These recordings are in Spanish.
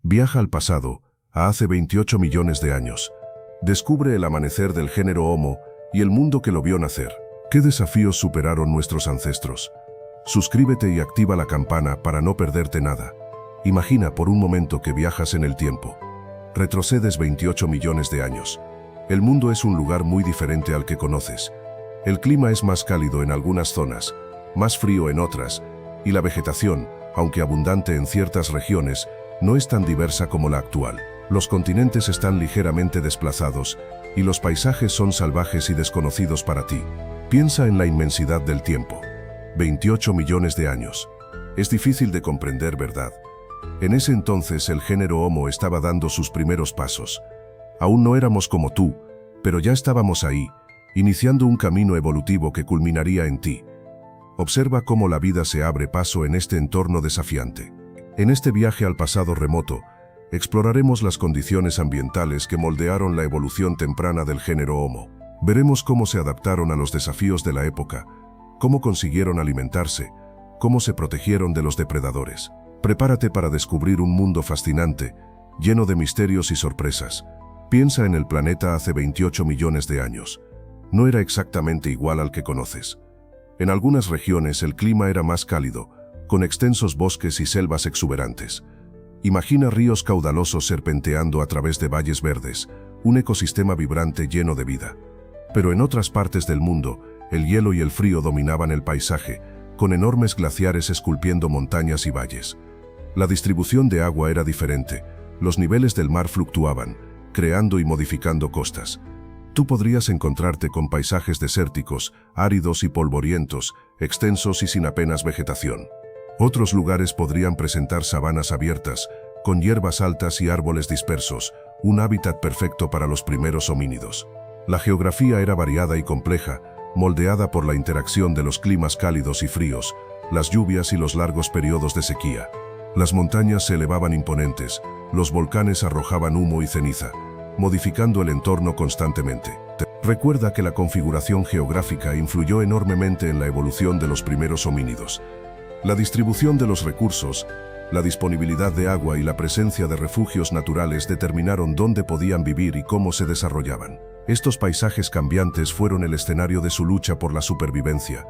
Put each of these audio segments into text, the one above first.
Viaja al pasado, a hace 28 millones de años. Descubre el amanecer del género Homo y el mundo que lo vio nacer. ¿Qué desafíos superaron nuestros ancestros? Suscríbete y activa la campana para no perderte nada. Imagina por un momento que viajas en el tiempo. Retrocedes 28 millones de años. El mundo es un lugar muy diferente al que conoces. El clima es más cálido en algunas zonas, más frío en otras, y la vegetación, aunque abundante en ciertas regiones, no es tan diversa como la actual. Los continentes están ligeramente desplazados, y los paisajes son salvajes y desconocidos para ti. Piensa en la inmensidad del tiempo. 28 millones de años. Es difícil de comprender, ¿verdad? En ese entonces el género Homo estaba dando sus primeros pasos. Aún no éramos como tú, pero ya estábamos ahí, iniciando un camino evolutivo que culminaría en ti. Observa cómo la vida se abre paso en este entorno desafiante. En este viaje al pasado remoto, exploraremos las condiciones ambientales que moldearon la evolución temprana del género Homo. Veremos cómo se adaptaron a los desafíos de la época, cómo consiguieron alimentarse, cómo se protegieron de los depredadores. Prepárate para descubrir un mundo fascinante, lleno de misterios y sorpresas. Piensa en el planeta hace 28 millones de años. No era exactamente igual al que conoces. En algunas regiones el clima era más cálido, con extensos bosques y selvas exuberantes. Imagina ríos caudalosos serpenteando a través de valles verdes, un ecosistema vibrante lleno de vida. Pero en otras partes del mundo, el hielo y el frío dominaban el paisaje, con enormes glaciares esculpiendo montañas y valles. La distribución de agua era diferente, los niveles del mar fluctuaban, creando y modificando costas. Tú podrías encontrarte con paisajes desérticos, áridos y polvorientos, extensos y sin apenas vegetación. Otros lugares podrían presentar sabanas abiertas, con hierbas altas y árboles dispersos, un hábitat perfecto para los primeros homínidos. La geografía era variada y compleja, moldeada por la interacción de los climas cálidos y fríos, las lluvias y los largos periodos de sequía. Las montañas se elevaban imponentes, los volcanes arrojaban humo y ceniza, modificando el entorno constantemente. Recuerda que la configuración geográfica influyó enormemente en la evolución de los primeros homínidos. La distribución de los recursos, la disponibilidad de agua y la presencia de refugios naturales determinaron dónde podían vivir y cómo se desarrollaban. Estos paisajes cambiantes fueron el escenario de su lucha por la supervivencia,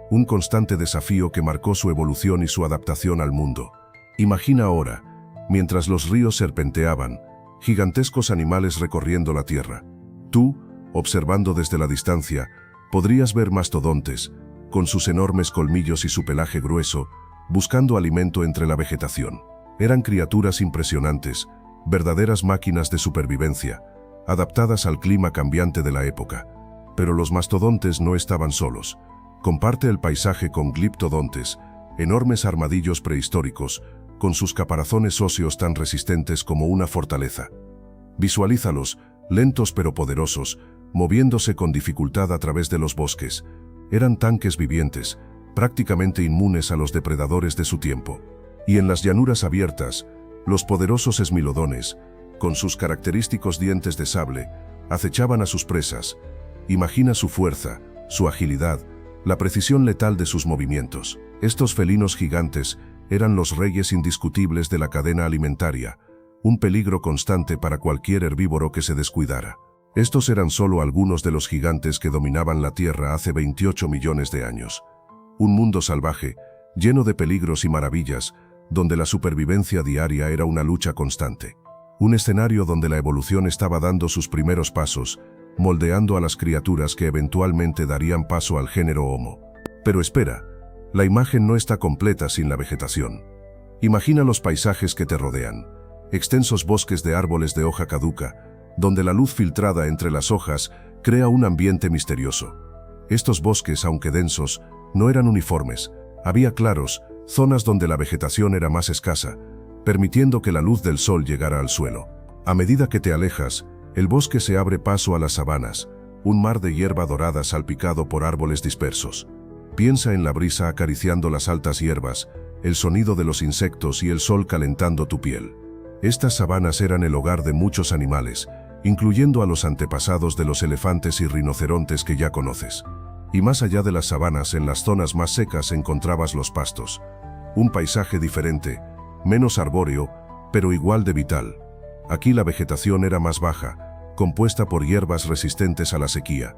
un constante desafío que marcó su evolución y su adaptación al mundo. Imagina ahora, mientras los ríos serpenteaban, gigantescos animales recorriendo la tierra. Tú, observando desde la distancia, podrías ver mastodontes, con sus enormes colmillos y su pelaje grueso, buscando alimento entre la vegetación. Eran criaturas impresionantes, verdaderas máquinas de supervivencia, adaptadas al clima cambiante de la época. Pero los mastodontes no estaban solos. Comparte el paisaje con gliptodontes, enormes armadillos prehistóricos, con sus caparazones óseos tan resistentes como una fortaleza. Visualízalos, lentos pero poderosos, moviéndose con dificultad a través de los bosques. Eran tanques vivientes, prácticamente inmunes a los depredadores de su tiempo. Y en las llanuras abiertas, los poderosos esmilodones, con sus característicos dientes de sable, acechaban a sus presas. Imagina su fuerza, su agilidad, la precisión letal de sus movimientos. Estos felinos gigantes eran los reyes indiscutibles de la cadena alimentaria, un peligro constante para cualquier herbívoro que se descuidara. Estos eran solo algunos de los gigantes que dominaban la Tierra hace 28 millones de años. Un mundo salvaje, lleno de peligros y maravillas, donde la supervivencia diaria era una lucha constante. Un escenario donde la evolución estaba dando sus primeros pasos, moldeando a las criaturas que eventualmente darían paso al género Homo. Pero espera, la imagen no está completa sin la vegetación. Imagina los paisajes que te rodean. Extensos bosques de árboles de hoja caduca, donde la luz filtrada entre las hojas crea un ambiente misterioso. Estos bosques, aunque densos, no eran uniformes. Había claros, zonas donde la vegetación era más escasa, permitiendo que la luz del sol llegara al suelo. A medida que te alejas, el bosque se abre paso a las sabanas, un mar de hierba dorada salpicado por árboles dispersos. Piensa en la brisa acariciando las altas hierbas, el sonido de los insectos y el sol calentando tu piel. Estas sabanas eran el hogar de muchos animales, incluyendo a los antepasados de los elefantes y rinocerontes que ya conoces. Y más allá de las sabanas, en las zonas más secas encontrabas los pastos. Un paisaje diferente, menos arbóreo, pero igual de vital. Aquí la vegetación era más baja, compuesta por hierbas resistentes a la sequía.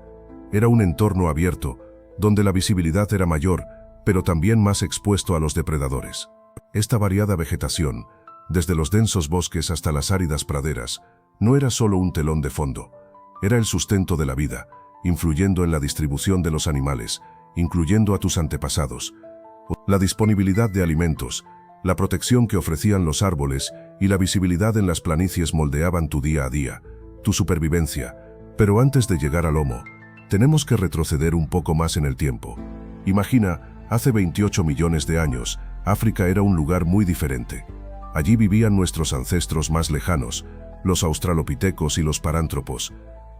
Era un entorno abierto, donde la visibilidad era mayor, pero también más expuesto a los depredadores. Esta variada vegetación, desde los densos bosques hasta las áridas praderas, no era solo un telón de fondo, era el sustento de la vida, influyendo en la distribución de los animales, incluyendo a tus antepasados. La disponibilidad de alimentos, la protección que ofrecían los árboles y la visibilidad en las planicies moldeaban tu día a día, tu supervivencia. Pero antes de llegar al Homo, tenemos que retroceder un poco más en el tiempo. Imagina, hace 28 millones de años, África era un lugar muy diferente. Allí vivían nuestros ancestros más lejanos, los australopitecos y los parántropos.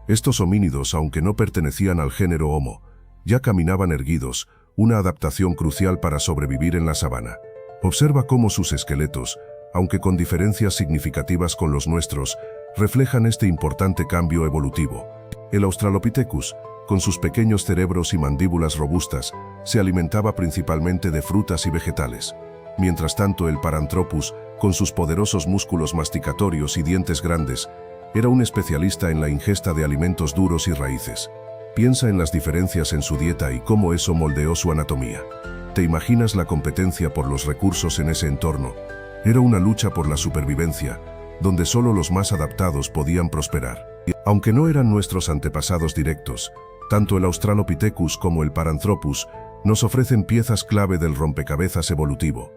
Estos homínidos, aunque no pertenecían al género Homo, ya caminaban erguidos, una adaptación crucial para sobrevivir en la sabana. Observa cómo sus esqueletos, aunque con diferencias significativas con los nuestros, reflejan este importante cambio evolutivo. El Australopithecus, con sus pequeños cerebros y mandíbulas robustas, se alimentaba principalmente de frutas y vegetales. Mientras tanto, el Paranthropus, con sus poderosos músculos masticatorios y dientes grandes, era un especialista en la ingesta de alimentos duros y raíces. Piensa en las diferencias en su dieta y cómo eso moldeó su anatomía. ¿Te imaginas la competencia por los recursos en ese entorno? Era una lucha por la supervivencia, donde solo los más adaptados podían prosperar. Aunque no eran nuestros antepasados directos, tanto el Australopithecus como el Paranthropus nos ofrecen piezas clave del rompecabezas evolutivo.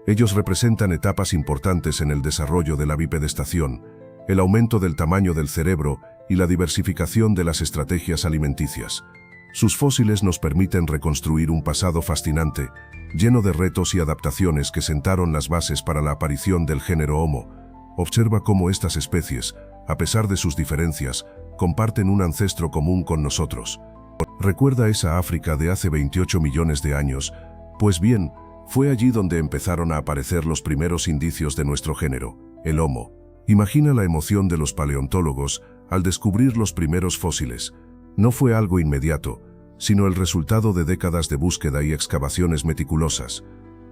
Ellos representan etapas importantes en el desarrollo de la bipedestación, el aumento del tamaño del cerebro y la diversificación de las estrategias alimenticias. Sus fósiles nos permiten reconstruir un pasado fascinante, lleno de retos y adaptaciones que sentaron las bases para la aparición del género Homo. Observa cómo estas especies, a pesar de sus diferencias, comparten un ancestro común con nosotros. ¿Recuerda esa África de hace 28 millones de años? Pues bien, fue allí donde empezaron a aparecer los primeros indicios de nuestro género, el Homo. Imagina la emoción de los paleontólogos al descubrir los primeros fósiles. No fue algo inmediato, sino el resultado de décadas de búsqueda y excavaciones meticulosas.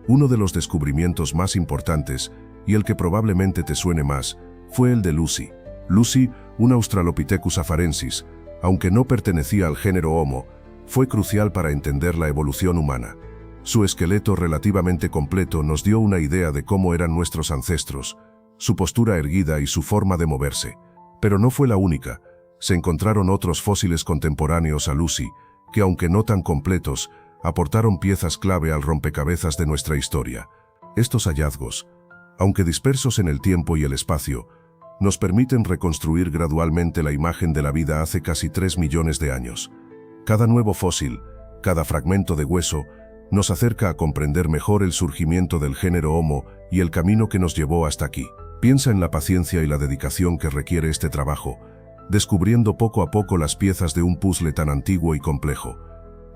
Uno de los descubrimientos más importantes, y el que probablemente te suene más, fue el de Lucy. Lucy, un Australopithecus afarensis, aunque no pertenecía al género Homo, fue crucial para entender la evolución humana. Su esqueleto relativamente completo nos dio una idea de cómo eran nuestros ancestros, su postura erguida y su forma de moverse. Pero no fue la única. Se encontraron otros fósiles contemporáneos a Lucy, que aunque no tan completos, aportaron piezas clave al rompecabezas de nuestra historia. Estos hallazgos, aunque dispersos en el tiempo y el espacio, nos permiten reconstruir gradualmente la imagen de la vida hace casi 3 millones de años. Cada nuevo fósil, cada fragmento de hueso, nos acerca a comprender mejor el surgimiento del género Homo y el camino que nos llevó hasta aquí. Piensa en la paciencia y la dedicación que requiere este trabajo, descubriendo poco a poco las piezas de un puzzle tan antiguo y complejo.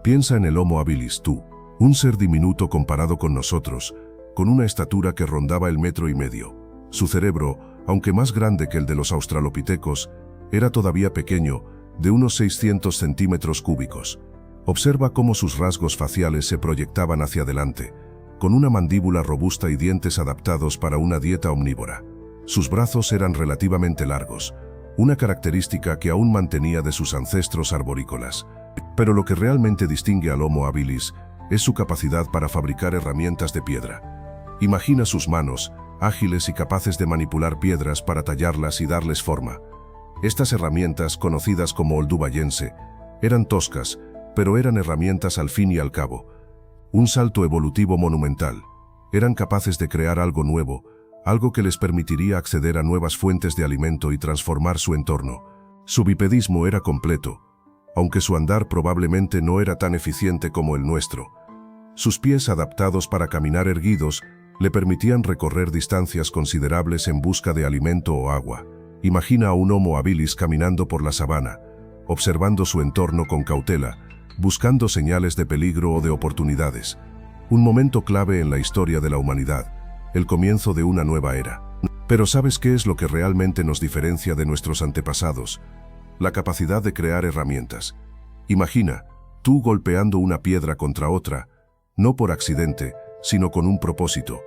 Piensa en el Homo habilis, tú, un ser diminuto comparado con nosotros, con una estatura que rondaba el 1,5 metros. Su cerebro, aunque más grande que el de los australopitecos, era todavía pequeño, de unos 600 centímetros cúbicos. Observa cómo sus rasgos faciales se proyectaban hacia adelante, con una mandíbula robusta y dientes adaptados para una dieta omnívora. Sus brazos eran relativamente largos, una característica que aún mantenía de sus ancestros arborícolas. Pero lo que realmente distingue al Homo habilis es su capacidad para fabricar herramientas de piedra. Imagina sus manos, ágiles y capaces de manipular piedras para tallarlas y darles forma. Estas herramientas, conocidas como oldubayense, eran toscas, pero eran herramientas al fin y al cabo. Un salto evolutivo monumental. Eran capaces de crear algo nuevo, algo que les permitiría acceder a nuevas fuentes de alimento y transformar su entorno. Su bipedismo era completo, aunque su andar probablemente no era tan eficiente como el nuestro. Sus pies adaptados para caminar erguidos le permitían recorrer distancias considerables en busca de alimento o agua. Imagina a un Homo habilis caminando por la sabana, observando su entorno con cautela, buscando señales de peligro o de oportunidades. Un momento clave en la historia de la humanidad, el comienzo de una nueva era. Pero ¿sabes qué es lo que realmente nos diferencia de nuestros antepasados? La capacidad de crear herramientas. Imagina, tú golpeando una piedra contra otra, no por accidente, sino con un propósito.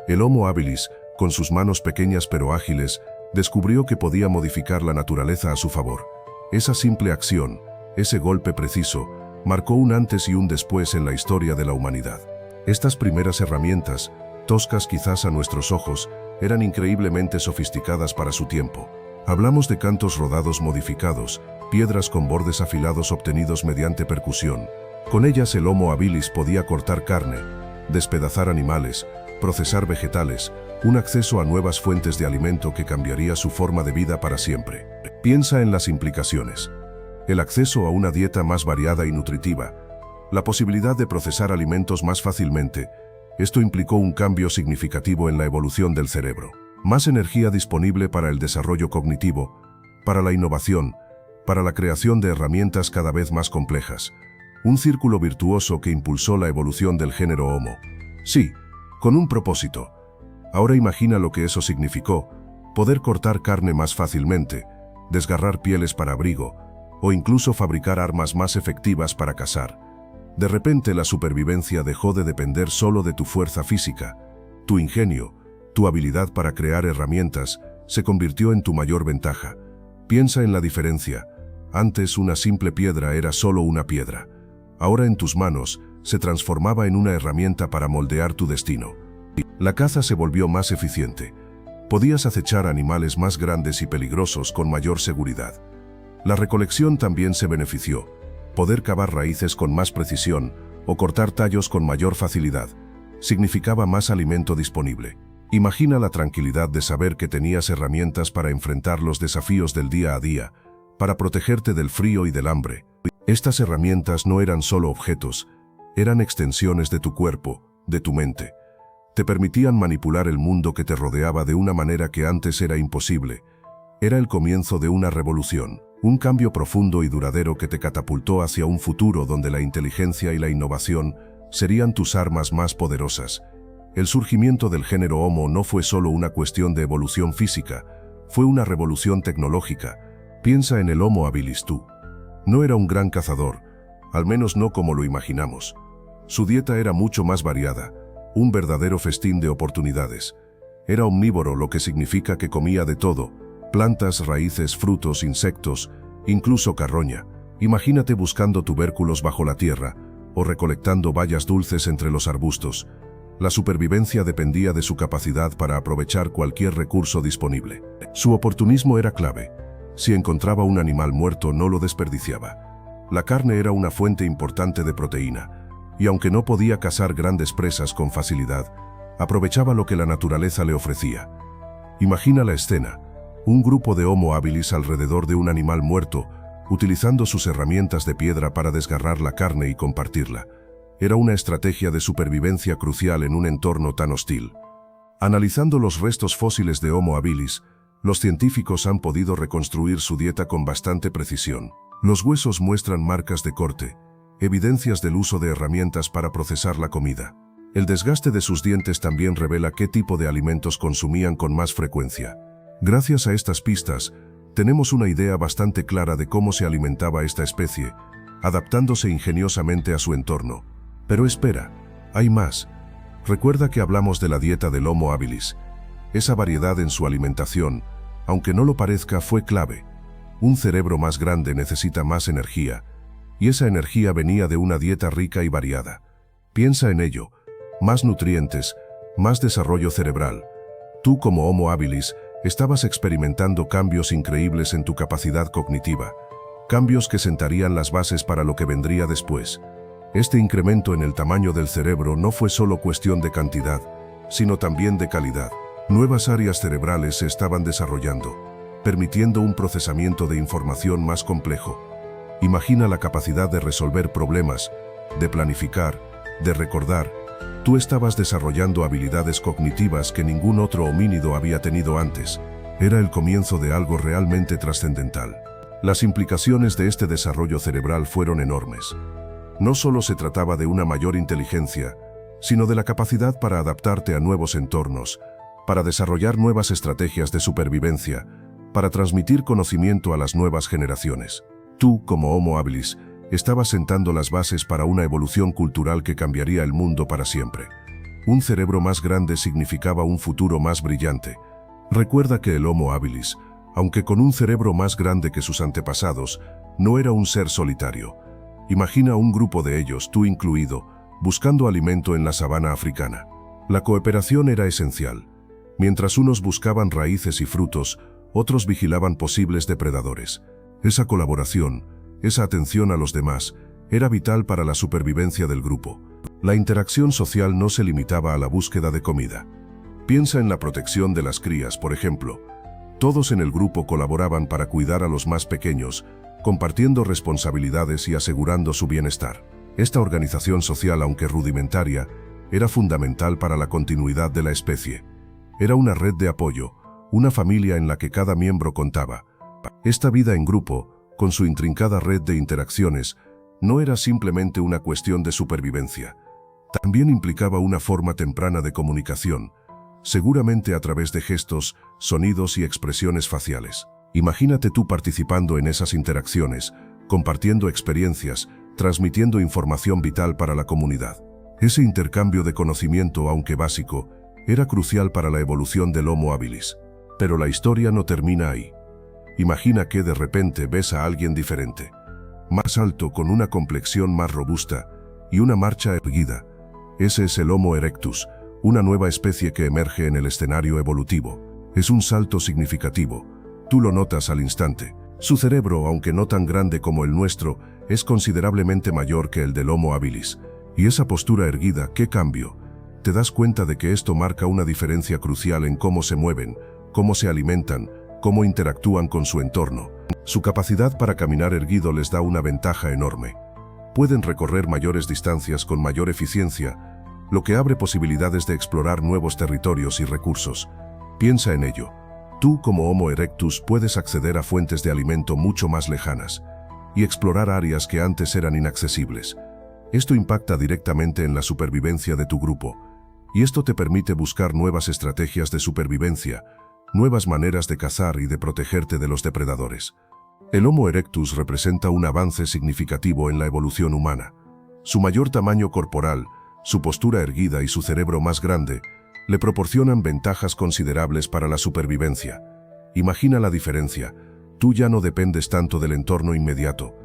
El Homo habilis, Con sus manos pequeñas pero ágiles, descubrió que podía modificar la naturaleza a su favor. Esa simple acción, ese golpe preciso, marcó un antes y un después en la historia de la humanidad. Estas primeras herramientas, toscas quizás a nuestros ojos, eran increíblemente sofisticadas para su tiempo. Hablamos de cantos rodados modificados, piedras con bordes afilados obtenidos mediante percusión. Con ellas el Homo habilis podía cortar carne, despedazar animales, procesar vegetales, un acceso a nuevas fuentes de alimento que cambiaría su forma de vida para siempre. Piensa en las implicaciones. El acceso a una dieta más variada y nutritiva, la posibilidad de procesar alimentos más fácilmente. Esto implicó un cambio significativo en la evolución del cerebro. Más energía disponible para el desarrollo cognitivo, para la innovación, para la creación de herramientas cada vez más complejas. Un círculo virtuoso que impulsó la evolución del género Homo. Sí, con un propósito. Ahora imagina lo que eso significó: poder cortar carne más fácilmente, desgarrar pieles para abrigo, o incluso fabricar armas más efectivas para cazar. De repente la supervivencia dejó de depender solo de tu fuerza física. Tu ingenio, tu habilidad para crear herramientas, se convirtió en tu mayor ventaja. Piensa en la diferencia. Antes una simple piedra era solo una piedra. Ahora en tus manos se transformaba en una herramienta para moldear tu destino. La caza se volvió más eficiente. Podías acechar animales más grandes y peligrosos con mayor seguridad. La recolección también se benefició. Poder cavar raíces con más precisión o cortar tallos con mayor facilidad significaba más alimento disponible. Imagina la tranquilidad de saber que tenías herramientas para enfrentar los desafíos del día a día, para protegerte del frío y del hambre. Estas herramientas no eran solo objetos, eran extensiones de tu cuerpo, de tu mente. Te permitían manipular el mundo que te rodeaba de una manera que antes era imposible. Era el comienzo de una revolución. Un cambio profundo y duradero que te catapultó hacia un futuro donde la inteligencia y la innovación serían tus armas más poderosas. El surgimiento del género Homo no fue solo una cuestión de evolución física, fue una revolución tecnológica. Piensa en el Homo habilis tú. No era un gran cazador, al menos no como lo imaginamos. Su dieta era mucho más variada, un verdadero festín de oportunidades. Era omnívoro, lo que significa que comía de todo: plantas, raíces, frutos, insectos, incluso carroña. Imagínate buscando tubérculos bajo la tierra o recolectando bayas dulces entre los arbustos. La supervivencia dependía de su capacidad para aprovechar cualquier recurso disponible. Su oportunismo era clave. Si encontraba un animal muerto, no lo desperdiciaba. La carne era una fuente importante de proteína, y aunque no podía cazar grandes presas con facilidad, aprovechaba lo que la naturaleza le ofrecía. Imagina la escena: un grupo de Homo habilis alrededor de un animal muerto, utilizando sus herramientas de piedra para desgarrar la carne y compartirla. Era una estrategia de supervivencia crucial en un entorno tan hostil. Analizando los restos fósiles de Homo habilis, los científicos han podido reconstruir su dieta con bastante precisión. Los huesos muestran marcas de corte, evidencias del uso de herramientas para procesar la comida. El desgaste de sus dientes también revela qué tipo de alimentos consumían con más frecuencia. Gracias a estas pistas, tenemos una idea bastante clara de cómo se alimentaba esta especie, adaptándose ingeniosamente a su entorno. Pero espera, hay más. Recuerda que hablamos de la dieta del Homo habilis. Esa variedad en su alimentación, aunque no lo parezca, fue clave. Un cerebro más grande necesita más energía, y esa energía venía de una dieta rica y variada. Piensa en ello: más nutrientes, más desarrollo cerebral. Tú, como Homo habilis, estabas experimentando cambios increíbles en tu capacidad cognitiva, cambios que sentarían las bases para lo que vendría después. Este incremento en el tamaño del cerebro no fue solo cuestión de cantidad, sino también de calidad. Nuevas áreas cerebrales se estaban desarrollando, permitiendo un procesamiento de información más complejo. Imagina la capacidad de resolver problemas, de planificar, de recordar. Tú estabas desarrollando habilidades cognitivas que ningún otro homínido había tenido antes. Era el comienzo de algo realmente trascendental. Las implicaciones de este desarrollo cerebral fueron enormes. No solo se trataba de una mayor inteligencia, sino de la capacidad para adaptarte a nuevos entornos, para desarrollar nuevas estrategias de supervivencia, para transmitir conocimiento a las nuevas generaciones. Tú, como Homo habilis, estabas sentando las bases para una evolución cultural que cambiaría el mundo para siempre. Un cerebro más grande significaba un futuro más brillante. Recuerda que el Homo habilis, aunque con un cerebro más grande que sus antepasados, no era un ser solitario. Imagina un grupo de ellos, tú incluido, buscando alimento en la sabana africana. La cooperación era esencial. Mientras unos buscaban raíces y frutos, otros vigilaban posibles depredadores. Esa colaboración, esa atención a los demás, era vital para la supervivencia del grupo. La interacción social no se limitaba a la búsqueda de comida. Piensa en la protección de las crías, por ejemplo. Todos en el grupo colaboraban para cuidar a los más pequeños, compartiendo responsabilidades y asegurando su bienestar. Esta organización social, aunque rudimentaria, era fundamental para la continuidad de la especie. Era una red de apoyo, una familia en la que cada miembro contaba. Esta vida en grupo, con su intrincada red de interacciones, no era simplemente una cuestión de supervivencia. También implicaba una forma temprana de comunicación, seguramente a través de gestos, sonidos y expresiones faciales. Imagínate tú participando en esas interacciones, compartiendo experiencias, transmitiendo información vital para la comunidad. Ese intercambio de conocimiento, aunque básico, era crucial para la evolución del Homo habilis. Pero la historia no termina ahí. Imagina que de repente ves a alguien diferente, más alto, con una complexión más robusta y una marcha erguida. Ese es el Homo erectus, una nueva especie que emerge en el escenario evolutivo. Es un salto significativo. Tú lo notas al instante. Su cerebro, aunque no tan grande como el nuestro, es considerablemente mayor que el del Homo habilis. Y esa postura erguida, ¿qué cambio? Te das cuenta de que esto marca una diferencia crucial en cómo se mueven, cómo se alimentan, cómo interactúan con su entorno. Su capacidad para caminar erguido les da una ventaja enorme. Pueden recorrer mayores distancias con mayor eficiencia, lo que abre posibilidades de explorar nuevos territorios y recursos. Piensa en ello. Tú, como Homo erectus, puedes acceder a fuentes de alimento mucho más lejanas y explorar áreas que antes eran inaccesibles. Esto impacta directamente en la supervivencia de tu grupo, y esto te permite buscar nuevas estrategias de supervivencia, nuevas maneras de cazar y de protegerte de los depredadores. El Homo erectus representa un avance significativo en la evolución humana. Su mayor tamaño corporal, su postura erguida y su cerebro más grande le proporcionan ventajas considerables para la supervivencia. Imagina la diferencia. Tú ya no dependes tanto del entorno inmediato.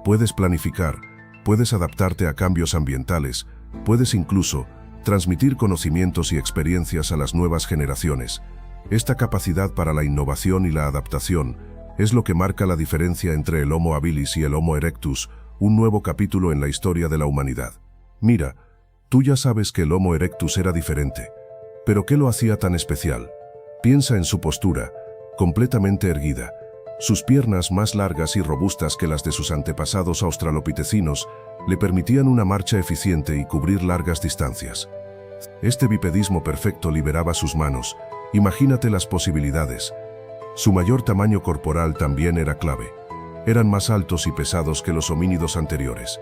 Puedes planificar, puedes adaptarte a cambios ambientales, puedes incluso transmitir conocimientos y experiencias a las nuevas generaciones. Esta capacidad para la innovación y la adaptación es lo que marca la diferencia entre el Homo habilis y el Homo erectus, un nuevo capítulo en la historia de la humanidad. Mira, tú ya sabes que el Homo erectus era diferente. ¿Pero qué lo hacía tan especial? Piensa en su postura, completamente erguida. Sus piernas, más largas y robustas que las de sus antepasados australopitecinos, le permitían una marcha eficiente y cubrir largas distancias. Este bipedismo perfecto liberaba sus manos. Imagínate las posibilidades. Su mayor tamaño corporal también era clave. Eran más altos y pesados que los homínidos anteriores.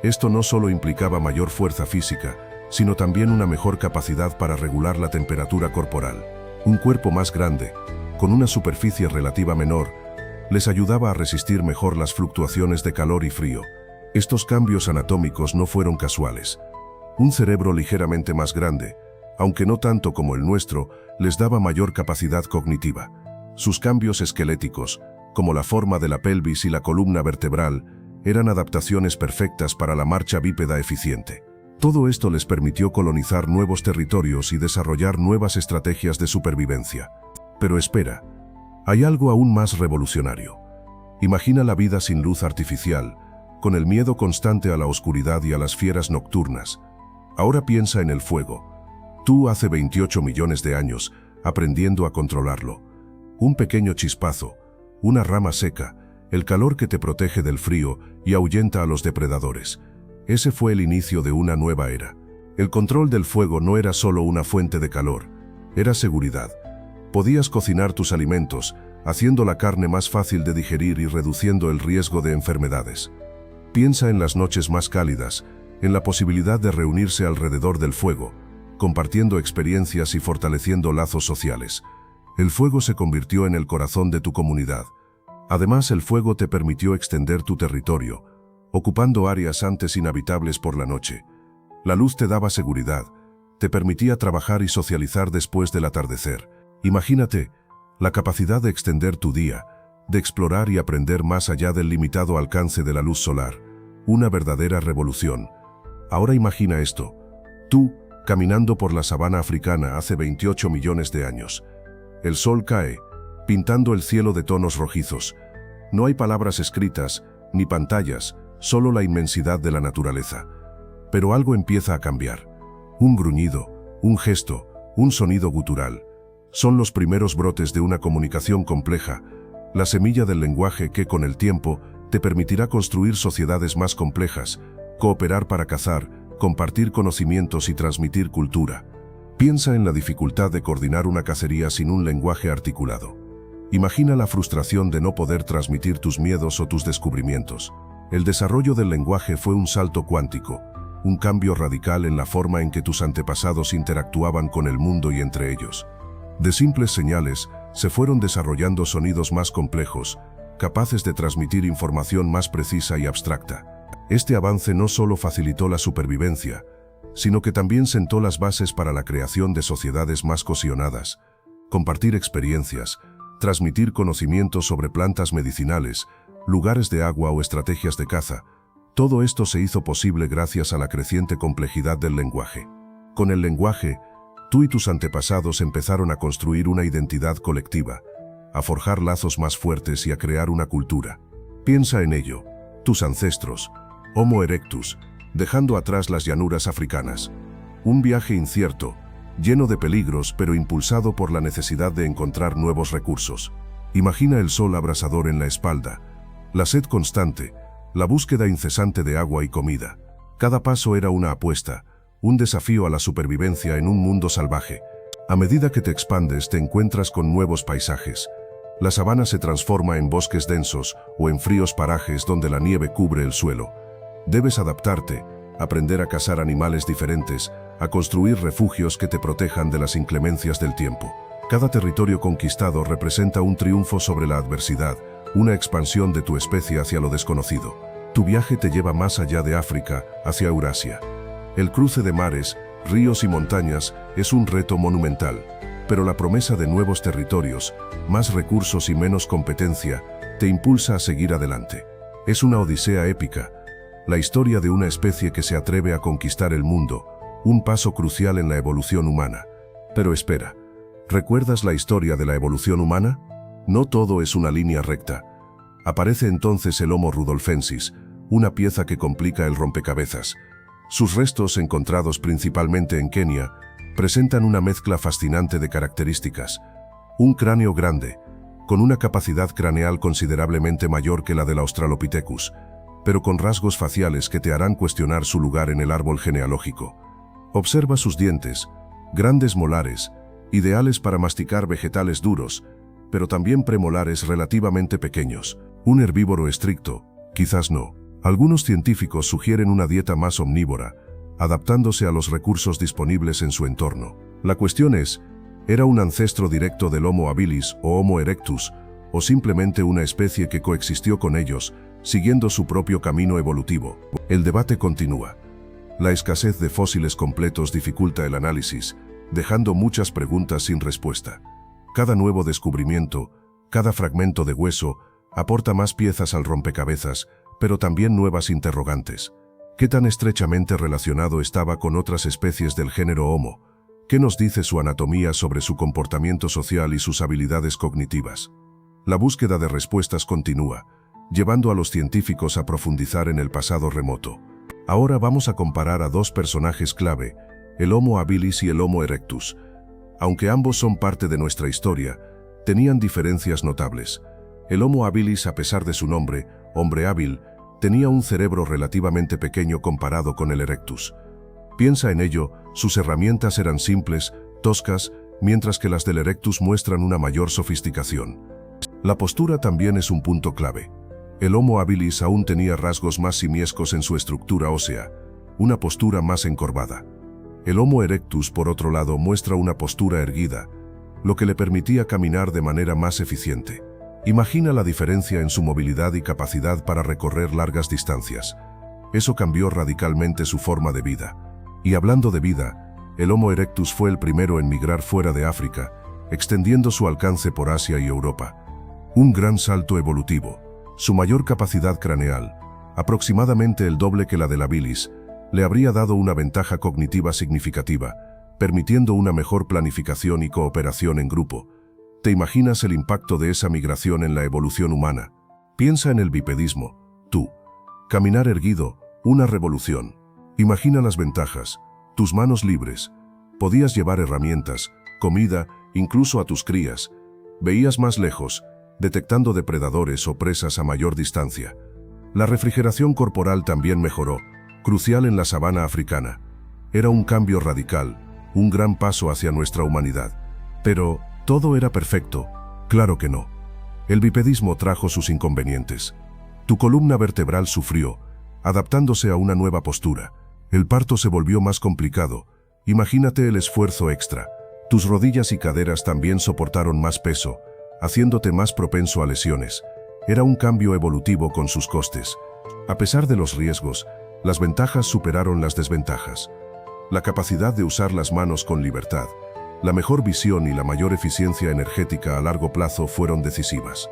Esto no solo implicaba mayor fuerza física, sino también una mejor capacidad para regular la temperatura corporal. Un cuerpo más grande, con una superficie relativa menor, les ayudaba a resistir mejor las fluctuaciones de calor y frío. Estos cambios anatómicos no fueron casuales. Un cerebro ligeramente más grande, aunque no tanto como el nuestro, les daba mayor capacidad cognitiva. Sus cambios esqueléticos, como la forma de la pelvis y la columna vertebral, eran adaptaciones perfectas para la marcha bípeda eficiente. Todo esto les permitió colonizar nuevos territorios y desarrollar nuevas estrategias de supervivencia. Pero espera, hay algo aún más revolucionario. Imagina la vida sin luz artificial, con el miedo constante a la oscuridad y a las fieras nocturnas. Ahora piensa en el fuego. Tú hace 28 millones de años, aprendiendo a controlarlo. Un pequeño chispazo, una rama seca, el calor que te protege del frío y ahuyenta a los depredadores. Ese fue el inicio de una nueva era. El control del fuego no era solo una fuente de calor, era seguridad. Podías cocinar tus alimentos, haciendo la carne más fácil de digerir y reduciendo el riesgo de enfermedades. Piensa en las noches más cálidas, en la posibilidad de reunirse alrededor del fuego, compartiendo experiencias y fortaleciendo lazos sociales. El fuego se convirtió en el corazón de tu comunidad. Además, el fuego te permitió extender tu territorio, ocupando áreas antes inhabitables por la noche. La luz te daba seguridad, te permitía trabajar y socializar después del atardecer. Imagínate la capacidad de extender tu día, de explorar y aprender más allá del limitado alcance de la luz solar. Una verdadera revolución. Ahora imagina esto. Tú, caminando por la sabana africana hace 28 millones de años. El sol cae, pintando el cielo de tonos rojizos. No hay palabras escritas, ni pantallas, solo la inmensidad de la naturaleza. Pero algo empieza a cambiar. Un gruñido, un gesto, un sonido gutural. Son los primeros brotes de una comunicación compleja, la semilla del lenguaje que, con el tiempo, te permitirá construir sociedades más complejas, cooperar para cazar, compartir conocimientos y transmitir cultura. Piensa en la dificultad de coordinar una cacería sin un lenguaje articulado. Imagina la frustración de no poder transmitir tus miedos o tus descubrimientos. El desarrollo del lenguaje fue un salto cuántico, un cambio radical en la forma en que tus antepasados interactuaban con el mundo y entre ellos. De simples señales, se fueron desarrollando sonidos más complejos, capaces de transmitir información más precisa y abstracta. Este avance no solo facilitó la supervivencia, sino que también sentó las bases para la creación de sociedades más cohesionadas, compartir experiencias, transmitir conocimientos sobre plantas medicinales, lugares de agua o estrategias de caza. Todo esto se hizo posible gracias a la creciente complejidad del lenguaje. Con el lenguaje, tú y tus antepasados empezaron a construir una identidad colectiva, a forjar lazos más fuertes y a crear una cultura. Piensa en ello, tus ancestros, Homo erectus, dejando atrás las llanuras africanas. Un viaje incierto, lleno de peligros pero impulsado por la necesidad de encontrar nuevos recursos. Imagina el sol abrasador en la espalda, la sed constante, la búsqueda incesante de agua y comida. Cada paso era una apuesta, un desafío a la supervivencia en un mundo salvaje. A medida que te expandes, te encuentras con nuevos paisajes. La sabana se transforma en bosques densos o en fríos parajes donde la nieve cubre el suelo. Debes adaptarte, aprender a cazar animales diferentes, a construir refugios que te protejan de las inclemencias del tiempo. Cada territorio conquistado representa un triunfo sobre la adversidad, una expansión de tu especie hacia lo desconocido. Tu viaje te lleva más allá de África, hacia Eurasia. El cruce de mares, ríos y montañas es un reto monumental, pero la promesa de nuevos territorios, más recursos y menos competencia, te impulsa a seguir adelante. Es una odisea épica, la historia de una especie que se atreve a conquistar el mundo, un paso crucial en la evolución humana. Pero espera, ¿recuerdas la historia de la evolución humana? No todo es una línea recta. Aparece entonces el Homo rudolfensis, una pieza que complica el rompecabezas. Sus restos, encontrados principalmente en Kenia, presentan una mezcla fascinante de características. Un cráneo grande, con una capacidad craneal considerablemente mayor que la del Australopithecus, pero con rasgos faciales que te harán cuestionar su lugar en el árbol genealógico. Observa sus dientes, grandes molares, ideales para masticar vegetales duros, pero también premolares relativamente pequeños. Un herbívoro estricto, quizás no. Algunos científicos sugieren una dieta más omnívora, adaptándose a los recursos disponibles en su entorno. La cuestión es, ¿era un ancestro directo del Homo habilis o Homo erectus, o simplemente una especie que coexistió con ellos, siguiendo su propio camino evolutivo? El debate continúa. La escasez de fósiles completos dificulta el análisis, dejando muchas preguntas sin respuesta. Cada nuevo descubrimiento, cada fragmento de hueso, aporta más piezas al rompecabezas, pero también nuevas interrogantes. ¿Qué tan estrechamente relacionado estaba con otras especies del género Homo? ¿Qué nos dice su anatomía sobre su comportamiento social y sus habilidades cognitivas? La búsqueda de respuestas continúa, llevando a los científicos a profundizar en el pasado remoto. Ahora vamos a comparar a dos personajes clave, el Homo habilis y el Homo erectus. Aunque ambos son parte de nuestra historia, tenían diferencias notables. El Homo habilis, a pesar de su nombre, hombre hábil, tenía un cerebro relativamente pequeño comparado con el erectus. Piensa en ello, sus herramientas eran simples, toscas, mientras que las del erectus muestran una mayor sofisticación. La postura también es un punto clave. El Homo habilis aún tenía rasgos más simiescos en su estructura ósea, una postura más encorvada. El Homo erectus, por otro lado, muestra una postura erguida, lo que le permitía caminar de manera más eficiente. Imagina la diferencia en su movilidad y capacidad para recorrer largas distancias. Eso cambió radicalmente su forma de vida. Y hablando de vida, el Homo erectus fue el primero en migrar fuera de África, extendiendo su alcance por Asia y Europa. Un gran salto evolutivo. Su mayor capacidad craneal, aproximadamente el doble que la de la bilis, le habría dado una ventaja cognitiva significativa, permitiendo una mejor planificación y cooperación en grupo. ¿Te imaginas el impacto de esa migración en la evolución humana? Piensa en el bipedismo. Tú. Caminar erguido, una revolución. Imagina las ventajas. Tus manos libres. Podías llevar herramientas, comida, incluso a tus crías. Veías más lejos, detectando depredadores o presas a mayor distancia. La refrigeración corporal también mejoró, crucial en la sabana africana. Era un cambio radical, un gran paso hacia nuestra humanidad. Pero, ¿todo era perfecto? Claro que no. El bipedismo trajo sus inconvenientes. Tu columna vertebral sufrió, adaptándose a una nueva postura. El parto se volvió más complicado. Imagínate el esfuerzo extra. Tus rodillas y caderas también soportaron más peso, haciéndote más propenso a lesiones. Era un cambio evolutivo con sus costes. A pesar de los riesgos, las ventajas superaron las desventajas. La capacidad de usar las manos con libertad, la mejor visión y la mayor eficiencia energética a largo plazo fueron decisivas.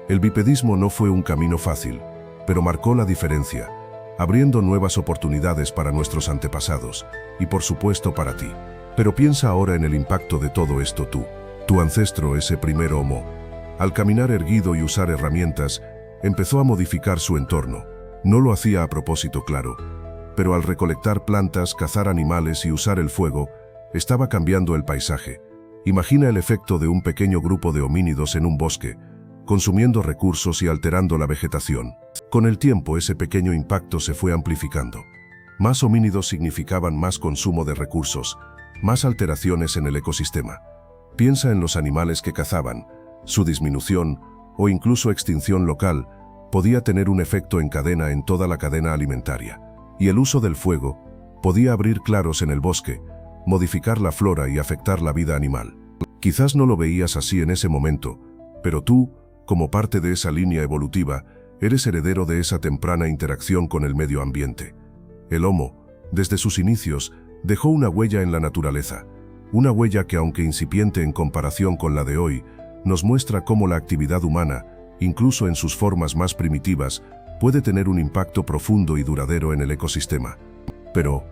El bipedismo no fue un camino fácil, pero marcó la diferencia, abriendo nuevas oportunidades para nuestros antepasados y por supuesto para ti. Pero piensa ahora en el impacto de todo esto tú. Tu ancestro, ese primer Homo, al caminar erguido y usar herramientas, empezó a modificar su entorno. No lo hacía a propósito, claro, pero al recolectar plantas, cazar animales y usar el fuego, estaba cambiando el paisaje. Imagina el efecto de un pequeño grupo de homínidos en un bosque, consumiendo recursos y alterando la vegetación. Con el tiempo, ese pequeño impacto se fue amplificando. Más homínidos significaban más consumo de recursos, más alteraciones en el ecosistema. Piensa en los animales que cazaban. Su disminución, o incluso extinción local, podía tener un efecto en cadena en toda la cadena alimentaria. Y el uso del fuego podía abrir claros en el bosque, modificar la flora y afectar la vida animal. Quizás no lo veías así en ese momento, pero tú, como parte de esa línea evolutiva, eres heredero de esa temprana interacción con el medio ambiente. El Homo, desde sus inicios, dejó una huella en la naturaleza, una huella que, aunque incipiente en comparación con la de hoy, nos muestra cómo la actividad humana, incluso en sus formas más primitivas, puede tener un impacto profundo y duradero en el ecosistema. Pero,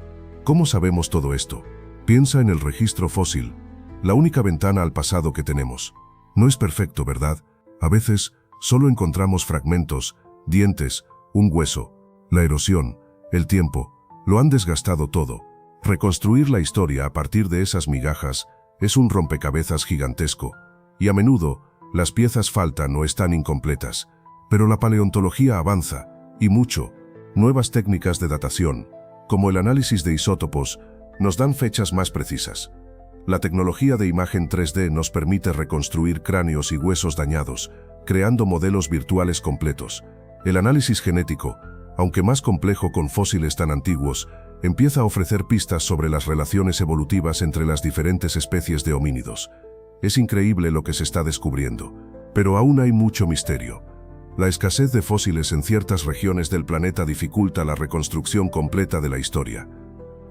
¿cómo sabemos todo esto? Piensa en el registro fósil, la única ventana al pasado que tenemos. No es perfecto, ¿verdad? A veces, solo encontramos fragmentos, dientes, un hueso. La erosión, el tiempo, lo han desgastado todo. Reconstruir la historia a partir de esas migajas es un rompecabezas gigantesco, y a menudo, las piezas faltan o están incompletas. Pero la paleontología avanza, y mucho. Nuevas técnicas de datación, como el análisis de isótopos, nos dan fechas más precisas. La tecnología de imagen 3D nos permite reconstruir cráneos y huesos dañados, creando modelos virtuales completos. El análisis genético, aunque más complejo con fósiles tan antiguos, empieza a ofrecer pistas sobre las relaciones evolutivas entre las diferentes especies de homínidos. Es increíble lo que se está descubriendo, pero aún hay mucho misterio. La escasez de fósiles en ciertas regiones del planeta dificulta la reconstrucción completa de la historia.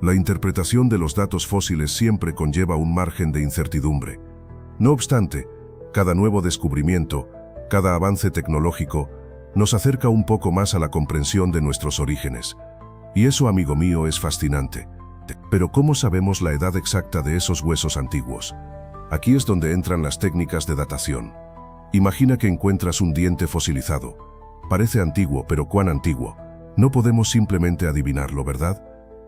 La interpretación de los datos fósiles siempre conlleva un margen de incertidumbre. No obstante, cada nuevo descubrimiento, cada avance tecnológico, nos acerca un poco más a la comprensión de nuestros orígenes. Y eso, amigo mío, es fascinante. Pero ¿cómo sabemos la edad exacta de esos huesos antiguos? Aquí es donde entran las técnicas de datación. Imagina que encuentras un diente fosilizado. Parece antiguo, pero ¿cuán antiguo? No podemos simplemente adivinarlo, ¿verdad?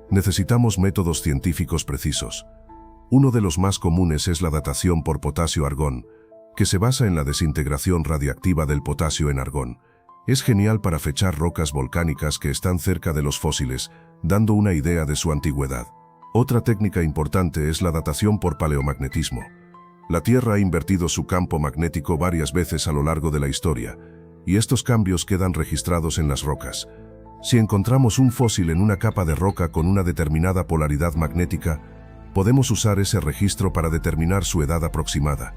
Necesitamos métodos científicos precisos. Uno de los más comunes es la datación por potasio-argón, que se basa en la desintegración radiactiva del potasio en argón. Es genial para fechar rocas volcánicas que están cerca de los fósiles, dando una idea de su antigüedad. Otra técnica importante es la datación por paleomagnetismo. La Tierra ha invertido su campo magnético varias veces a lo largo de la historia, y estos cambios quedan registrados en las rocas. Si encontramos un fósil en una capa de roca con una determinada polaridad magnética, podemos usar ese registro para determinar su edad aproximada.